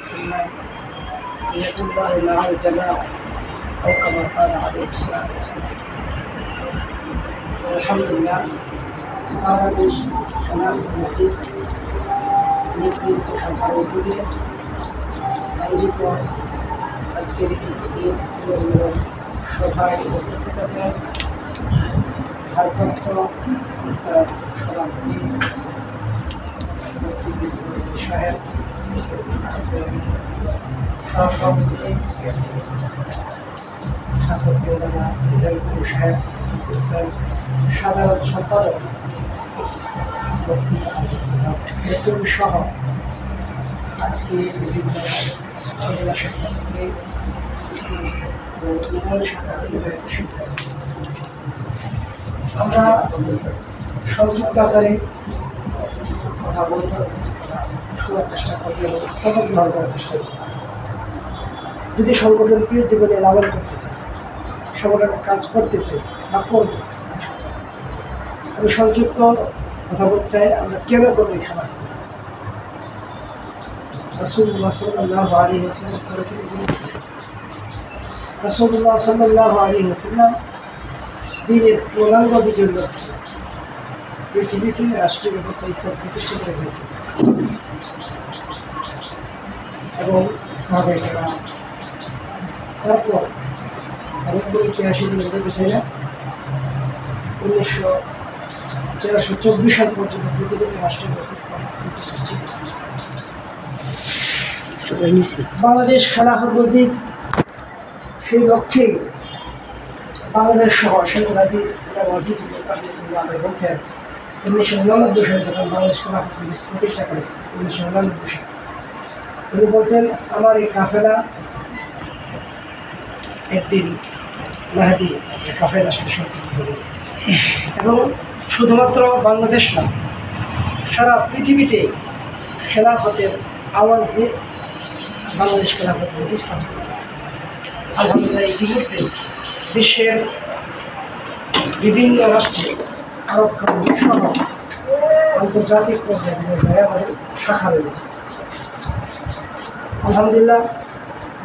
وسلم يد الله مع الجماعة أو كما قال عليه الصلاة والسلام. الحمد لله বাংলাদেশ খেলাফত মজলিস নেতৃত্ব সভার উদ্যোগে আয়োজিত আজকের এই সভায় উপস্থিত আছেন ভারপ্রাপ্ত সভাপতি সাহেব, উপস্থিত আছেন সহসভাপতি হাফেজ মৌলানা রিজালপুর সাহেব, উপস্থিত আছেন সাধারণ সম্পাদক সহ আজকে বিভিন্ন জেলা শাখা থেকে আমরা সংক্ষিপ্ত আকারে কথা বলব, শোনার চেষ্টা করবো এবং সবক গ্রহণ করার চেষ্টা করব। যদি সংগঠনটি জীবনে লালন করতে চায়, সংগঠনে কাজ করতে চাই বা করব, আমি সংক্ষিপ্ত কথা বলতে চাই আমরা কেন করবো এই খেলা। রাসূলুল্লাহ সাল্লাল্লাহু আলাইহি ওয়াসাল্লাম করেছিলেন, রাসূলুল্লাহ সাল্লাল্লাহু আলাইহি ওয়াসাল্লাম দ্বীনের পূর্ণাঙ্গ বিজয়ের লক্ষ্যে পৃথিবীতে রাষ্ট্রীয় ব্যবস্থা ইসলাম প্রতিষ্ঠা করে হয়েছে এবং সাহাবায়ে কেরাম তারপর অনেকগুলো ইতিহাসে বলতে চাই না 1324 সাল পর্যন্ত পৃথিবীতে রাষ্ট্রীয় ব্যবস্থা ইসলাম প্রতিষ্ঠা ছিল। বাংলাদেশ খেলাফত মজলিস সেই লক্ষ্যে বাংলাদেশ সহ শেখ হাদিস বলতেন 1999 সালে যখন বাংলাদেশ খেলাফত মজলিস প্রতিষ্ঠা করে 1999 সালে তিনি বলতেন আমার এই কাফেলা একদিন মেহেদী কাফেলার সাথে সম্পৃক্ত হবে এবং শুধুমাত্র বাংলাদেশ না, সারা পৃথিবীতে খেলাফতের আওয়াজ নিয়ে বাংলাদেশ খেলাফত প্রতিষ্ঠা করে। আলহামদুলিল্লাহ ইতিমধ্যে বিশ্বের বিভিন্ন রাষ্ট্রে আরব কান্ট্রি সহ আন্তর্জাতিক পর্যায়ে আমাদের শাখা রয়েছে। আলহামদুলিল্লাহ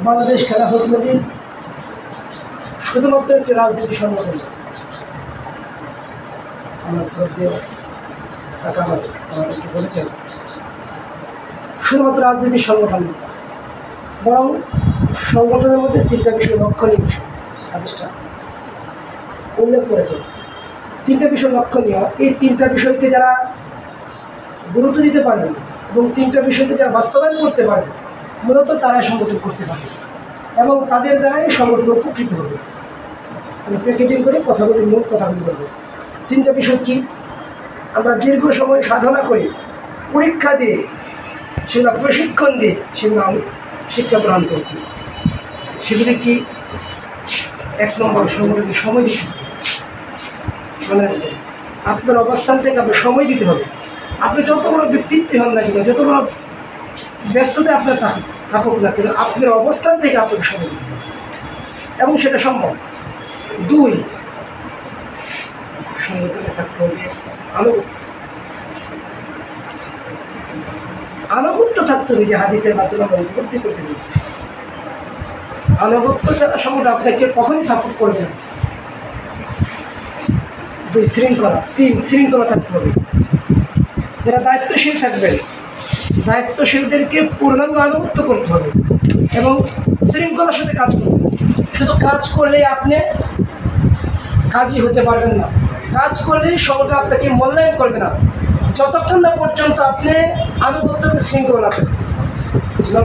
বাংলাদেশ খেলাফত মজলিস শুধুমাত্র একটি রাজনীতি সংগঠন। আমরা শ্রদ্ধেয় কাকা আমাদেরকে বলেছেন শুধুমাত্র রাজনীতির সংগঠন, বরং সংগঠনের মধ্যে 3টা বিষয় লক্ষণীয় বিষয় হাদিসটা উল্লেখ করেছেন। 3টা বিষয় লক্ষণীয়, এই 3টা বিষয়কে যারা গুরুত্ব দিতে পারবেন এবং 3টা বিষয়কে যারা বাস্তবায়ন করতে পারবে মূলত তারাই সংগঠন করতে পারবে এবং তাদের দ্বারাই সংগঠন উপকৃত হবে। আমি প্যাকেটিং করে কথাগুলি মূল কথাগুলি বলব। 3টা বিষয় কি? আমরা দীর্ঘ সময় সাধনা করি, পরীক্ষা দিয়ে, সেগুলো প্রশিক্ষণ দিয়ে সেগুলো আমি শিক্ষা গ্রহণ করেছি। সেগুলি কি? 1 নম্বর সংগঠনকে সময় দিতে হবে। মানে আপনার অবস্থান থেকে আপনার সময় দিতে হবে। আপনি যত বড় ব্যক্তিত্ব হন না কেন, যত বড় ব্যস্ততা আপনার থাকুক না কেন, আপনার অবস্থান থেকে আপনাকে সময় দিতে হবে এবং সেটা সম্ভব। 2, সংগঠনে থাকতে হবে আনুগত্য থাকতে হবে, যে হাদিসের মাধ্যমে আমরা উপলব্ধি করতে পেরেছি। আনুগত্য ছাড়া সংগঠন আপনাকে কখনই সাপোর্ট করবে না। 2, শৃঙ্খলা। 3, শৃঙ্খলা থাকতে হবে। যারা দায়িত্বশীল থাকবেন, দায়িত্বশীলদেরকে পূর্ণাঙ্গ আনুগত্য করতে হবে এবং শৃঙ্খলার সাথে কাজ করতে হবে। শুধু কাজ করলেই আপনি কাজই হতে পারবেন না, কাজ করলেই সংগঠন আপনাকে মূল্যায়ন করবে না যতক্ষণ না পর্যন্ত আপনি আনুগত্য শৃঙ্খলা না পেন।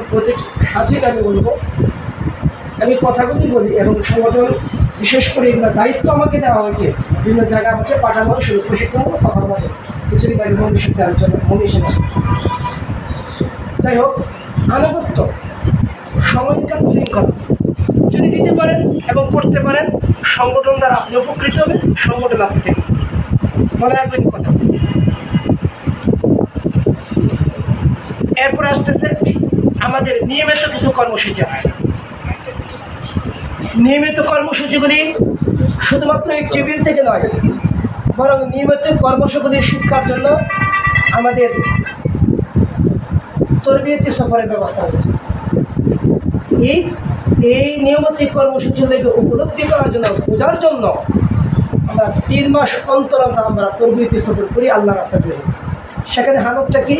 প্রতিটি সাথে আমি বলবো, আমি কথাগুলি বলি এবং সংগঠন বিশেষ করে এগুলো দায়িত্ব আমাকে দেওয়া হয়েছে, বিভিন্ন জায়গায় আমাকে পাঠানো শুরু প্রশিক্ষণ কথা বলা যায় কিছুদিন আগে ভবিষ্যতে আলোচনা মনীষের আসে। যাই হোক, আনুগত্য, সময়কাল, শৃঙ্খলা যদি দিতে পারেন এবং করতে পারেন, সংগঠন দ্বারা আপনি উপকৃত হবেন, সংগঠন আপনি থেকে মনে রাখবেন কথা। এরপরে আসতেছে আমাদের নিয়মিত কিছু কর্মসূচি আছে। নিয়মিত কর্মসূচিগুলি শুধুমাত্র এই টেবিল থেকে নয়, বরং নিয়মিত কর্মসূচিগুলি শিক্ষার জন্য আমাদের তরবিয়তি সফরের ব্যবস্থা রয়েছে। এই এই নিয়মিত কর্মসূচিগুলোকে উপলব্ধি করার জন্য, বোঝার জন্য আমরা 3 মাস অন্তর অন্তর আমরা তরবিয়তি সফর করি, আল্লাহ রাস্তায় বের হই। সেখানে হানকটা কি,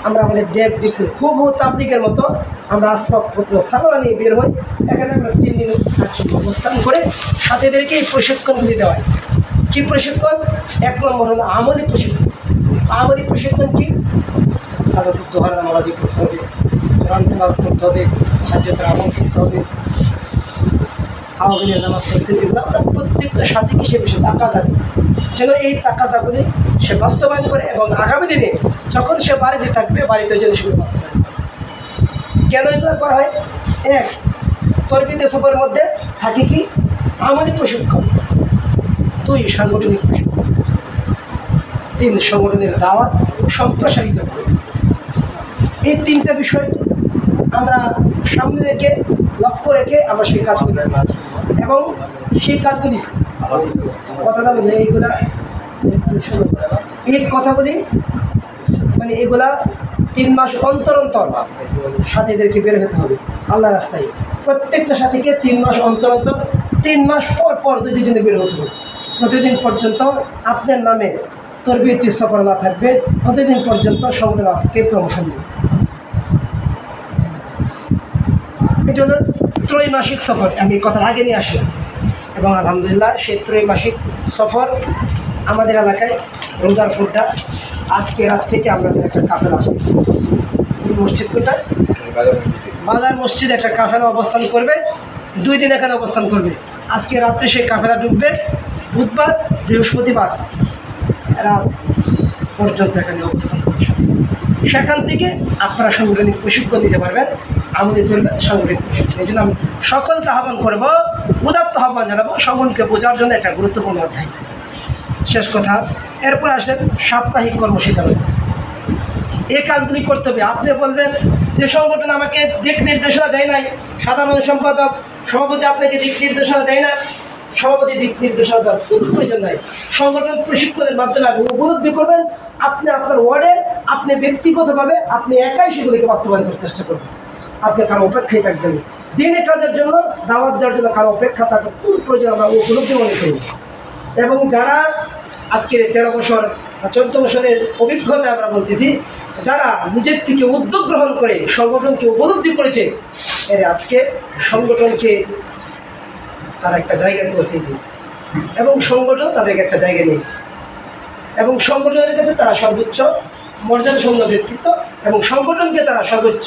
আমরা আমাদের ডেক দেখছি খুব তাবলিগের মতো আমরা আসবাবপত্র সামানা নিয়ে বের হই। এখানে আমরা 3 দিন অবস্থান করে সাথীদেরকে এই প্রশিক্ষণগুলি দেওয়া হয়। কী প্রশিক্ষণ? 1 নম্বর হলো আমলি প্রশিক্ষণ। আমলি প্রশিক্ষণ কি? সালাতুদ দোহার নামাজি করতে হবে, কোরআন তেলাওয়াত করতে হবে, হাজ্জাতের আমল করতে হবে, আওয়ামীর নামাজ পড়তে হবে। এগুলো আমরা প্রত্যেকটা সাথীকে সে বিষয়ে তাকাজা দিই, যেন এই তাকাজাগুলি সে বাস্তবায়ন করে এবং আগামী দিনে যখন সে বাড়িতে থাকবে বাড়িতে যেন সেগুলো বাস্তবায়ন করে। কেন এগুলো করা হয়? 1, তরবিয়তে সফরের মধ্যে থাকে কি? আমলি প্রশিক্ষণ। 2, সাংগঠনিক প্রশিক্ষণ। 3, সংগঠনের দাওয়াত সম্প্রসারিত করে। এই 3টা বিষয় আমরা সামনে রেখে, লক্ষ্য রেখে আমরা সেই কাজগুলি এবং সেই কাজগুলি কথাটা বলি এইগুলা এই কথাগুলি মানে এগুলা 3 মাস অন্তর অন্তর সাথীদেরকে বের হতে হবে আল্লাহ রাস্তায়। প্রত্যেকটা সাথীকে 3 মাস অন্তর অন্তর 3 মাস পর পর 2 দিনে বের হতে হবে। যতদিন পর্যন্ত আপনার নামে তরবিয়তি সফর না থাকবে ততদিন পর্যন্ত সংগঠন আপনাকে প্রমোশন দেবে। এটা হলো ত্রৈমাসিক সফর। আমি কথার আগে নিয়ে আসলাম এবং আলহামদুলিল্লাহ সেই ত্রৈমাসিক সফর আমাদের এলাকায় রোজারপুরটা আজকে রাত থেকে আমাদের একটা কাফেলা আসবে। মসজিদ কোথায়? বাজার মসজিদ একটা কাফেলা অবস্থান করবে, 2 দিন এখানে অবস্থান করবে। আজকে রাত্রে সেই কাফেলা ঢুকবে, বুধবার বৃহস্পতিবার রাত পর্যন্ত এখানে অবস্থান করবে। সেখান থেকে আপনারা সাংগঠনিক প্রশিক্ষণ দিতে পারবেন, আমাদের ধরবেন সাংগঠনিক প্রশিক্ষণ। এই জন্য আমি সকলকে আহ্বান করবো, উদাত্ত আহ্বান জানাবো সংগঠনকে বোঝার জন্য একটা গুরুত্বপূর্ণ অধ্যায়। শেষ কথা, এরপর আসেন সাপ্তাহিক কর্মসূচি আমাদের কাছে। এই কাজগুলি করতে হবে। আপনি বলবেন যে সংগঠন আমাকে দিক নির্দেশনা দেয় নাই, সাধারণ সম্পাদক সভাপতি আপনাকে দিক নির্দেশনা দেয় না, সভাপতি দিক নির্দেশনা দেওয়ার কোনো প্রয়োজন নাই। সংগঠন প্রশিক্ষণের মাধ্যমে আপনি উপলব্ধি করবেন, আপনি আপনার ওয়ার্ডে আপনি ব্যক্তিগতভাবে আপনি একাই সেগুলিকে বাস্তবায়ন করার চেষ্টা করবেন। আপনি কারো অপেক্ষায় থাকবেন। দিনে কাজের জন্য, দাওয়াত দেওয়ার জন্য কারো অপেক্ষা থাকার কোনো প্রয়োজন আমরা উপলব্ধি মনে করি। এবং যারা আজকের 13 বছর বা 14 বছরের অভিজ্ঞতা আমরা বলতেছি, যারা নিজের থেকে উদ্যোগ গ্রহণ করে সংগঠনকে উপলব্ধি করেছে, এর আজকে সংগঠনকে তারা একটা জায়গায় পৌঁছে দিয়েছে এবং সংগঠন তাদেরকে একটা জায়গায় নিয়েছে এবং সংগঠনের কাছে তারা সর্বোচ্চ মর্যাদা সম্পন্ন ব্যক্তিত্ব এবং সংগঠনকে তারা সর্বোচ্চ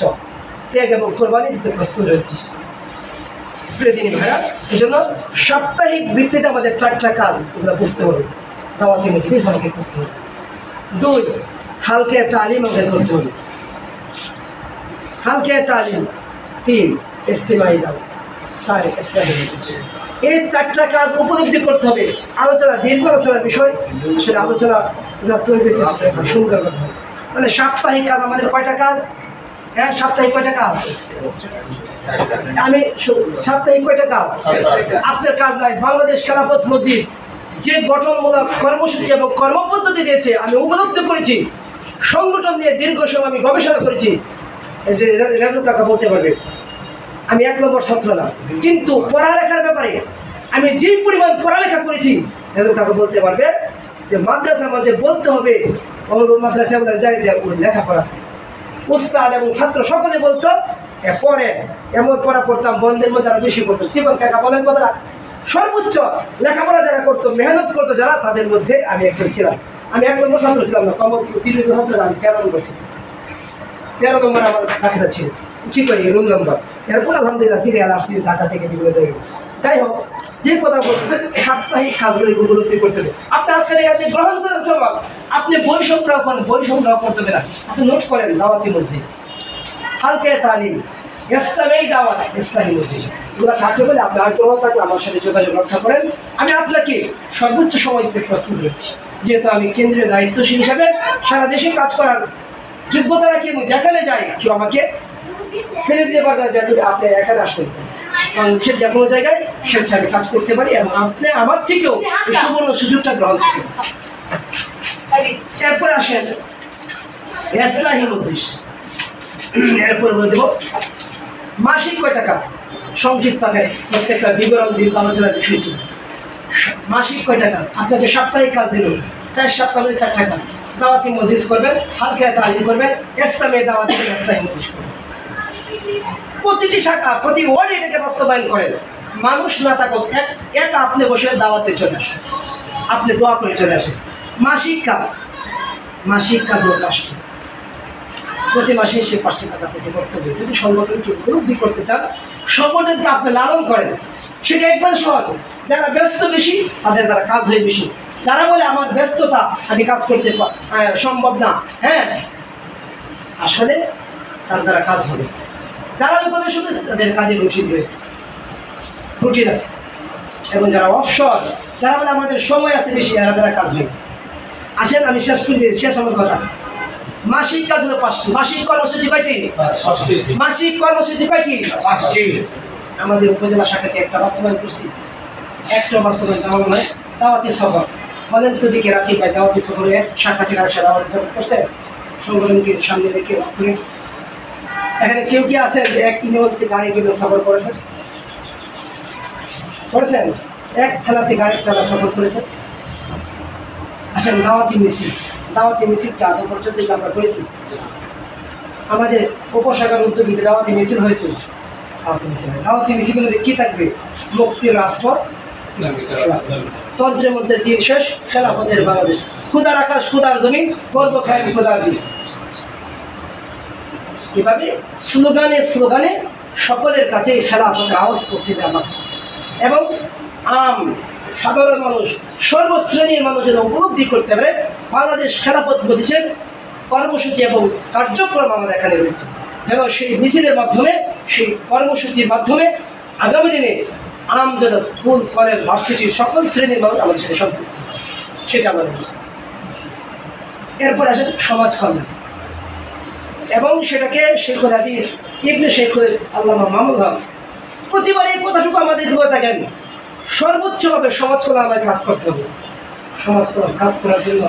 ত্যাগ এবং কোরবানি দিতে প্রস্তুত রয়েছে। প্রিয়দিনী ভাইরা, এই জন্য সাপ্তাহিক ভিত্তিতে আমাদের 4টা কাজ এগুলো বুঝতে হবে। দাওয়াতি মজলিস আমাকে করতে হবে। 2, হালকা তালিম আমাদের করতে হবে। হালকা তালিম। 3, ইস্তিমাই দাওয়াত। 4, ইসলামী। এই 4টা কাজ উপলব্ধি করতে হবে। আলোচনা, দীর্ঘ আলোচনার বিষয়, আসলে আলোচনা তৈরি সুন্দর করতে হবে। তাহলে সাপ্তাহিক কাজ আমাদের কয়টা কাজ? হ্যাঁ, সাপ্তাহিক কয়টা কাজ? আমি সাপ্তাহিক কয়টা কাজ? আপনার কাজ নাই। বাংলাদেশ খেলাফত মজলিস যে গঠনমূলক কর্মসূচি এবং কর্মপদ্ধতি দিয়েছে আমি উপলব্ধি করেছি। সংগঠন নিয়ে দীর্ঘ সময় আমি গবেষণা করেছি। রেজাল্ট কাকা বলতে পারবে আমি 1 নম্বর ছাত্র না, কিন্তু পড়ালেখার ব্যাপারে আমি যেই পরিমাণ পড়ালেখা করেছি রেজাল্ট কাকা বলতে পারবে যে মাদ্রাসার মধ্যে বলতে হবে মাদ্রাসা জায়গায় লেখাপড়া উস্তাদ এবং ছাত্র সকলে বলতো পরে এমন পড়া পড়তাম বন্ধের মধ্যে আরো বেশি করতো। জীবন কাকা বলেন কথাটা, সর্বোচ্চ লেখাপড়া যারা করতো, মেহনত করতো যারা, তাদের মধ্যে আমি একজন ছিলাম। আমি 1 নম্বর ছাত্র ছিলাম না, কম 30 ছাত্র, আমি 13 নম্বর ছিলাম। 13 নম্বর আমার দেখা ছিল, কি করি রুল নম্বর। এরপর আলহামদুলিল্লাহ সিরিয়াল আসছি ঢাকা থেকে বিভিন্ন জায়গায়। যাই হোক, যে কথা বলতে সাপ্তাহিক কাজগুলি উপলব্ধি করতে হবে। আপনি আজকে আপনি গ্রহণ করার সময় আপনি বই সংগ্রহ করেন, বই সংগ্রহ করতে হবে না, আপনি নোট করেন দাওয়াতি মজলিস, হালকা তালিম, ইসলামী দাওয়াত, ইসলামী মজলিস। এগুলো কাকে বলে? আপনি আগ্রহ থাকলে আমার সাথে যোগাযোগ রক্ষা করেন। আমি আপনাকে সর্বোচ্চ সময় দিতে প্রস্তুত রয়েছি, যেহেতু আমি কেন্দ্রীয় দায়িত্বশীল হিসাবে সারা দেশে কাজ করার যোগ্যতা রাখি এবং যেখানে যাই কেউ আমাকে ফেলে দিতে পারবে না যে তুমি আপনি এখানে আসতে পারেন, কারণ সে যে কোনো জায়গায় স্বেচ্ছা আমি কাজ করতে পারি এবং আপনি আমার থেকেও এই সুবর্ণ সুযোগটা গ্রহণ করতে পারেন। এরপরে আসেন ইসলাহি মজলিস। এরপরে বলে দেব মাসিক কয়টা কাজ সংক্ষিপ্ত আকারে প্রত্যেকটা বিবরণ দীর্ঘ আলোচনার বিষয় ছিল। মাসিক কয়টা কাজ, আপনাকে সাপ্তাহিক কাজ দিল, 4 সপ্তাহ মধ্যে 4টা কাজ। দাওয়াতি মজলিস করবেন, হালকা তালিম করবেন, ইসলামী দাওয়াতি ইসলামী মজলিস করবেন। প্রতিটি শাখা প্রতি ওয়ার্ডে এটাকে বাস্তবায়ন করেন। মানুষ না থাকুক, এক আপনি বসে দাওয়াতে চলে আসেন, আপনি দোয়া করে চলে আসেন। মাসিক কাজ হলো 5টি, প্রতি মাসে সে 5টি কাজ আপনাকে করতে হবে। যদি সংগঠনকে উপলব্ধি করতে চান, সংগঠনকে আপনি লালন করেন, সেটা একবার সহজ। যারা ব্যস্ত বেশি তাদের দ্বারা কাজ হয় বেশি। যারা বলে আমার ব্যস্ততা আমি কাজ করতে সম্ভব না, হ্যাঁ, আসলে তার দ্বারা কাজ হবে। যারা যত বেশি তাদের কাজে রুচিত রয়েছে, রুচিত আছে। এবং যারা অবসর, যারা বলে আমাদের সময় আছে বেশি, এরা দ্বারা কাজ হয়। আসেন আমি শেষ করে দিয়েছি, শেষ আমার কথা। মাসিক কাজ হলো 5টি। মাসিক কর্মসূচি কয়টি? মাসিক কর্মসূচি কয়টি? 5টি। আমাদের উপজেলা শাখাকে একটা বাস্তবায়ন করছি, একটা বাস্তবায়ন দেওয়া নয়। দাওয়াতি সফর বলেন তো দিকে রাখি ভাই, দাওয়াতি সফরে শাখা থেকে আসা দাওয়াতি সফর করছে সংগঠনকে সামনে রেখে করে। এখানে কেউ কি আছেন এক ইউনিয়ন থেকে আরেক ইউনিয়ন সফর করেছেন? এক থানাতে আরেক থানা সফর করেছেন? আসেন দাওয়াতি মিছিলকে আদৌ পর্যন্ত আমরা করেছি। আমাদের উপশাখার উদ্যোগীতে দাওয়াতি মিছিল হয়েছে। দাওয়াতি মিছিলের মধ্যে কী থাকবে? মুক্তির রাষ্ট্র, তন্ত্রের মধ্যে দিন শেষ, খেলাফতের বাংলাদেশ, খুদার আকাশ খুদার জমিন, গর্ব খায় খুদার দিন। এভাবে স্লোগানে সকলের কাছে খেলাফতের আওয়াজ পৌঁছে দেওয়া লাগছে। এবং সাধারণ মানুষ, সর্বশ্রেণীর মানুষ যেন উপলব্ধি করতে পারে বাংলাদেশ খেলাফত মজলিসের কর্মসূচি এবং কার্যক্রম আমাদের এখানে রয়েছে, যেন সেই মিছিলের মাধ্যমে, সেই কর্মসূচির মাধ্যমে আগামী দিনে যেন স্কুল, কলেজ, ভার্সিটির সকল শ্রেণীর মানুষ আমাদের সাথে সম্পৃক্ত, সেটা আমাদের রয়েছে। এরপর আসেন সমাজ কল্যাণ, এবং সেটাকে শেখুল হাদিস ইবনে শেখুল আল্লামা মাহমুদ হক প্রতিবার এই কথাটুকু আমাদের বলে থাকেন, সর্বোচ্চভাবে সমাজ কল্যাণ আমাদের কাজ করতে হবে। সমাজ কল্যাণ কাজ করার জন্য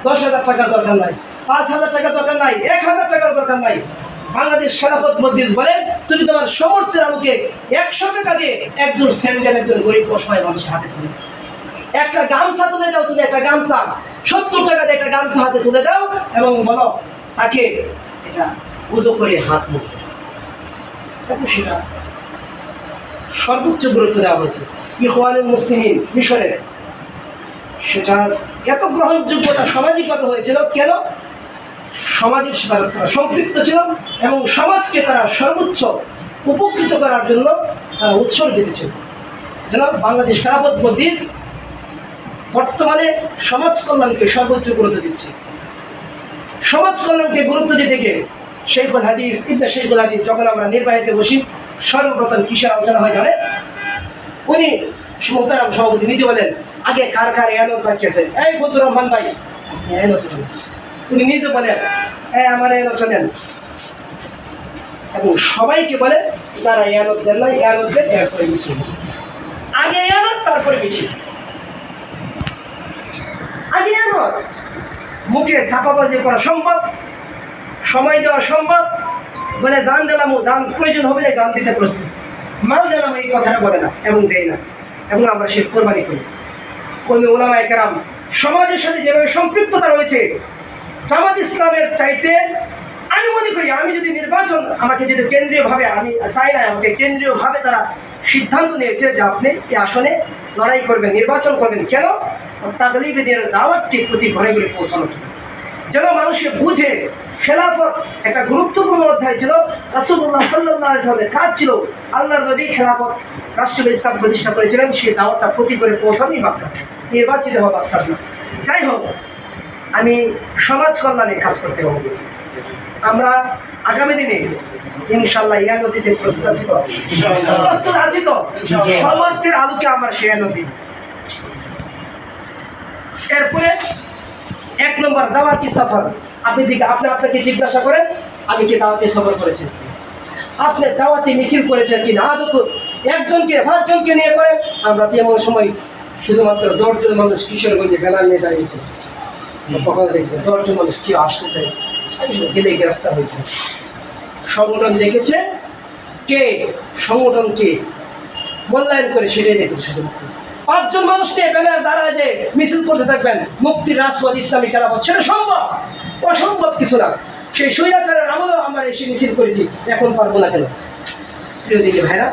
10,000 টাকার দরকার নাই, 5,000 টাকার দরকার নাই, 1,000 টাকার দরকার নাই। বাংলাদেশ খেলাফত মজলিস বলে তুমি তোমার সমর্থের আলোকে 100 টাকা দিয়ে একজন স্যান্ডেল, একজন গরিব অসহায় মানুষের হাতে তুলে একটা গামছা তুলে দাও। তুমি একটা গামছা 70 টাকা দিয়ে একটা গামছা হাতে তুলে দাও এবং বলো তাকে এটা উজু করে হাত মুছতে। সেটা সর্বোচ্চ গুরুত্ব দেওয়া হয়েছে। ইখওয়ানুল মুসলিমিন মিশরের সেটার এত গ্রহণযোগ্যতা সামাজিকভাবে হয়েছিল কেন? সামাজিক সম্পৃক্ত ছিল এবং সমাজকে তারা সর্বোচ্চ উপকৃত করার জন্য তারা উৎসর্গিত ছিল। যেন বাংলাদেশ খেলাফত মজলিস বর্তমানে সমাজ কল্যাণকে সর্বোচ্চ গুরুত্ব দিচ্ছে। সমাজ কল্যাণকে গুরুত্ব দিতে গিয়ে শেখুল হাদিস ইবনে শেখুল হাদিস যখন আমরা নির্বাহিতে বসি, সর্বপ্রথম কিসের আলোচনা হয় জানে? উনি মোহতারাম সভাপতি নিজে বলেন আগে কার কার এয়ানত বাকি আছে, এই বদুর রহমান ভাই এয়ানত। উনি নিজে বলেন আমার এয়ানত দেন, এবং সবাইকে বলে যারা এয়ানত দেন না এয়ানত দেন, এরপরে মিছিল। আগে এয়ানত তারপরে মিছিল, আগে এয়ানত। মুখে চাপাবাজি করা সম্ভব, সময় দেওয়া সম্ভব, বলে জান দিলাম, জান প্রয়োজন হবে না জান দিতে প্রস্তুত, মাল দিলাম এই কথাটা বলে না এবং দেয় না। এবং আমরা সে কোরবানি করি। কর্মী ওলামায়ে কেরাম সমাজের সাথে যেভাবে সম্পৃক্ততা রয়েছে, জামাত ইসলামের চাইতে আমি মনে করি, আমি যদি নির্বাচন আমাকে যদি কেন্দ্রীয়ভাবে, আমি চাই না, আমাকে কেন্দ্রীয়ভাবে তারা সিদ্ধান্ত নিয়েছে যে আপনি এই আসনে লড়াই করবেন, নির্বাচন করবেন। কেন? তাগলিবদের দাওয়াতকে প্রতি ঘরে ঘরে পৌঁছানোর জন্য, যেন মানুষে বুঝে খেলাফত একটা গুরুত্বপূর্ণ অধ্যায় ছিল। রাসূলুল্লাহ সাল্লাল্লাহু আলাইহি ওয়াসাল্লামের কাজ ছিল, আল্লাহর নবী খেলাফত রাষ্ট্রীয় ইসলাম প্রতিষ্ঠা করেছিলেন, সেই দাওয়াতটা প্রতি ঘরে পৌঁছানোই মাকসাদ, নির্বাচিত হওয়া মাকসাদ না। যাই হোক, আমি সমাজ কল্যাণে কাজ করতে হবে। আমরা আগামী দিনে ইনশাআল্লাহ ইয়া নদীতে প্রস্তুত আছি তো? প্রস্তুত আছি তো? সমর্থের আলোকে আমরা সে নদী। এরপরে 1 নম্বর দাওয়াতি সফর। আপনি আপনাকে জিজ্ঞাসা করেন আমি কি দাওয়াতি সফর করেছি, আপনি দাওয়াতি মিছিল করেছেন কিনা? আদৌ একজনকে 5 জনকে নিয়ে করে? আমরা তো এমন সময় শুধুমাত্র 10 জন মানুষ কিশোরগঞ্জে ব্যানার নিয়ে দাঁড়িয়েছে, কখনো দেখছে 10 জন মানুষ কেউ আসতে চাই, গেলে গ্রেফতার হয়েছে। সংগঠন দেখেছে কে সংগঠনকে মূল্যায়ন করে সেটাই দেখেছি শুধুমাত্র। 5 জন মানুষ নিয়ে ব্যানার দাঁড়ায় যে মিছিল করতে থাকবেন মুক্তির রাজপথ ইসলামী খেলাফত, সেটা সম্ভব? অসম্ভব কিছু না। সেই স্বৈরাচারের আমলেও আমরা এসে মিছিল করেছি, এখন পারবো না কেন? প্রিয় দিদি ভাইরা,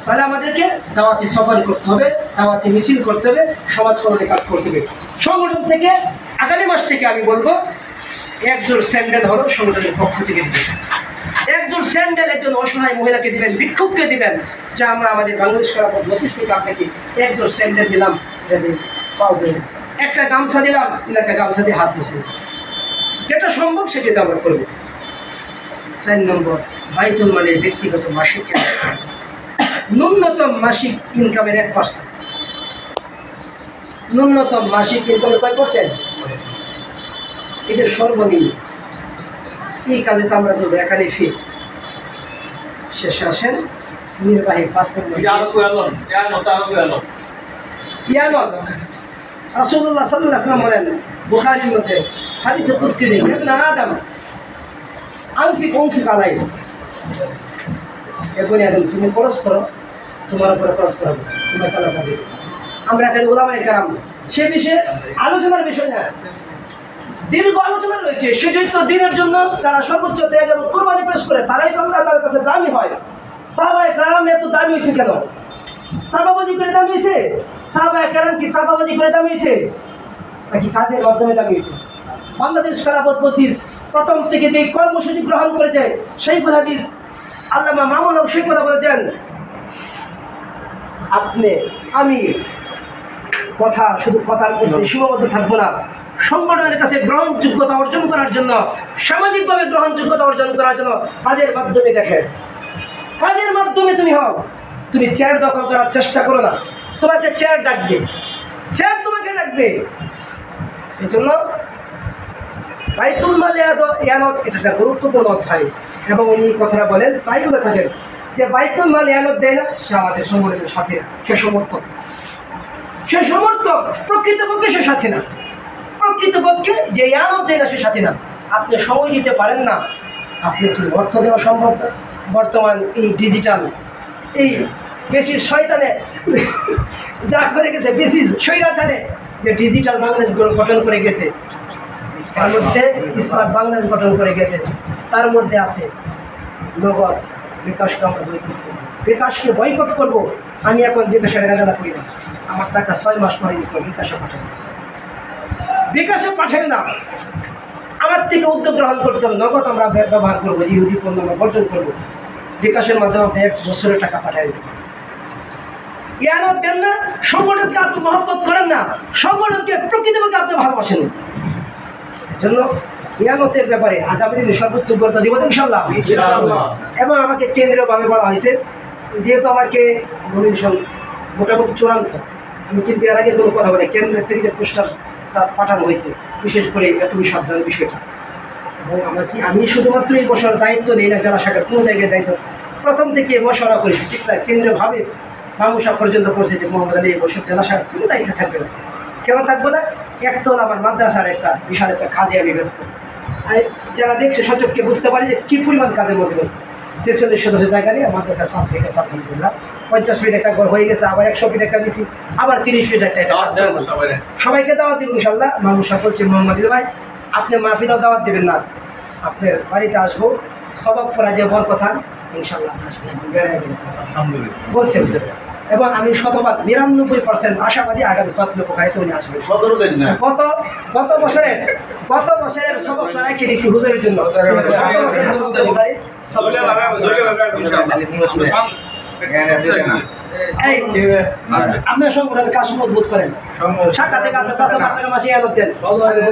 তাহলে আমাদেরকে দাওয়াতি সফর করতে হবে, দাওয়াতি মিছিল করতে হবে, সমাজ কল্যাণে কাজ করতে হবে। সংগঠন থেকে আগামী মাস থেকে আমি বলবো 1 জোড় স্যান্ডেল হলো সংগঠনের পক্ষ থেকে দিবেন। 1 জোড় স্যান্ডেল একজন অসহায় মহিলাকে দিবেন, ভিক্ষুককে দিবেন, যা আমরা আমাদের বাংলাদেশ খেলাফত নফিস থেকে আপনাকে 1 জোড় স্যান্ডেল দিলাম, একটা গামছা দিলাম, একটা গামছা দিয়ে হাত মুছে, যেটা সম্ভব সেটা আমরা করবো। 4 নম্বর, বাইতুল মালের ব্যক্তিগত মাসিক ন্যূনতম মাসিক ইনকামের 1%। ন্যূনতম মাসিক ইনকামের কয় %? এটা সর্বনিম্ন। এই কাজে তো আমরা তো বেকারি ফি। শেষে আসেন নির্বাহী 5 নম্বর রাসূলুল্লাহ সাল্লাল্লাহু আলাইহি ওয়াসাল্লাম বলেন বুখারীর মধ্যে হাদিসে কুদসি নেই, ইবনে আদম আনফিক আলাই, এখনই আদম তুমি খরচ করো, তোমার উপরে খরচ করা হবে, তোমার কালা পাবে। আমরা এখানে উলামায়ে কেরাম সে বিষয়ে আলোচনার বিষয় না, দীর্ঘ আলোচনা রয়েছে। সেটাই তো দিনের জন্য যারা সর্বোচ্চ ত্যাগ এবং কোরবানি পেশ করে তারাই তো আল্লাহর কাছে দামি হয়। সাহাবায়ে কেরাম এত দামি হয়েছে কেন? চাপাবাজি করে দামি হয়েছে? সাহাবায়ে কেরাম কি চাপাবাজি করে দামি হয়েছে নাকি কাজের মাধ্যমে দামি হয়েছে? বাংলাদেশ খেলাফত মজলিস প্রথম থেকে যে কর্মসূচি গ্রহণ করেছে সেই হাদিস আল্লামা মামুন হক সেই কথা বলেছেন, আপনি আমি কথা শুধু কথার মধ্যে সীমাবদ্ধ থাকবো না, সংগঠনের কাছে গ্রহণযোগ্যতা অর্জন করার জন্য, সামাজিকভাবে গ্রহণযোগ্যতা অর্জন করার জন্য কাজের মাধ্যমে দেখেন। কাজের মাধ্যমে তুমি হও। তুমি চেয়ার দখল করার চেষ্টা করো না, তোমাকে চেয়ার ডাকবে, চেয়ার তোমাকে ডাকবে। এই জন্য বাইতুল মালে ইয়ানত এটা একটা গুরুত্বপূর্ণ অধ্যায়, এবং উনি কথাটা বলেন তাই বলে থাকেন যে বাইতুল মাল ইয়ানত দেয় না সে আমাদের সংগঠনের সাথে না, সে সমর্থক। সে সমর্থক, প্রকৃতপক্ষে সে সাথে না। প্রকৃতপক্ষে যে ইয়ানত দেয় না সে সাথে না। আপনি সময় দিতে পারেন না, আপনি কি অর্থ দেওয়া সম্ভব না? বর্তমান এই ডিজিটাল এই বেশি শয়তানে যা করে গেছে, বেশি স্বৈরাচারে যে ডিজিটাল বাংলাদেশ গঠন করে গেছে, তার মধ্যে স্মার্ট বাংলাদেশ গঠন করে গেছে, তার মধ্যে আছে নগদ বিকাশকে আমরা বয়কট করবো। বিকাশকে বয়কট করবো। আমি এখন বিকাশের রেজাল্ট করি না, আমার টাকা 6 মাস পরে দিতে বিকাশে পাঠাই, বিকাশে পাঠাই না, আমার থেকে উদ্যোগ গ্রহণ করতে হবে। নগদ আমরা ব্যবহার করবো, ইহুদি পণ্য আমরা বর্জন করবো। বিকাশের মাধ্যমে আপনি 1 বছরের টাকা পাঠাই দেবেন। ইয়ানত দেন না, সংগঠনকে আপনি মহব্বত করেন না, সংগঠনকে প্রকৃতপক্ষে আপনি ভালোবাসেন। জন্য ইয়ানতের ব্যাপারে আগামী দিনে সর্বোচ্চ গুরুত্ব দিব ইনশাআল্লাহ। এবং আমাকে কেন্দ্রীয়ভাবে বলা হয়েছে, যেহেতু আমাকে নমিনেশন মোটামুটি চূড়ান্ত, আমি কিন্তু এর আগে কোনো কথা বলি, কেন্দ্রের থেকে যে পোস্টার পাঠানো হয়েছে, বিশেষ করে তুমি সাবধানের বিষয়টা। এবং আমি শুধুমাত্র এই বছর দায়িত্ব নেই না জেলা শাখার কোনো জায়গায় দায়িত্ব, প্রথম থেকে মশওয়ারা করেছি, ঠিক না? কেন্দ্রীয়ভাবে মামুসা পর্যন্ত করছে যে মোহাম্মদ আলী এই বছর জেলা শাখার কোনো দায়িত্ব থাকবে না। কেন থাকবো না? একতল আমার মাদ্রাসার একটা বিশাল একটা কাজে আমি ব্যস্ত। যারা দেখছে সচককে বুঝতে পারে যে কী পরিমাণ কাজের মধ্যে ব্যস্ত। 46 সদস্য জায়গা নিয়ে মাদ্রাসার 5 ফিট আছে, আলহামদুলিল্লাহ 50 ফিট একটা ঘর হয়ে গেছে, আবার 100 ফিট একটা দিছি, আবার 30 ফিট একটা সবাইকে দাওয়াত দিব ইনশাআল্লাহ। মামুসা বলছে মোহাম্মদ আলী ভাই আপনি মাহফিলেও দাওয়াত দেবেন না, আপনার বাড়িতে আসবো, সবক পড়া যে বরকথান ইনশাআল্লাহ বলছে। এবং আমি শতভাগ 99% আশাবাদী আগামী কতলোকারিতে উনি আসবেন। গত বছরের সবক রেখে দিচ্ছি হুজুরের জন্য। আপনার সংগঠনের কাজ মজবুত করেন, শাখা থেকে আপনার 5 লাখ টাকা মাসে ইয়ানত দেন, 1,000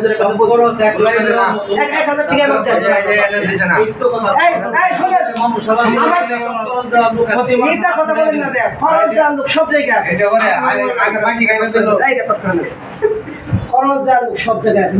টাকা ইয়ানত দেন। কথা বলেন না যে খরচ দেওয়ার লোক সব জায়গায় আছে, খরচ দেওয়ার লোক সব জায়গায় আছে।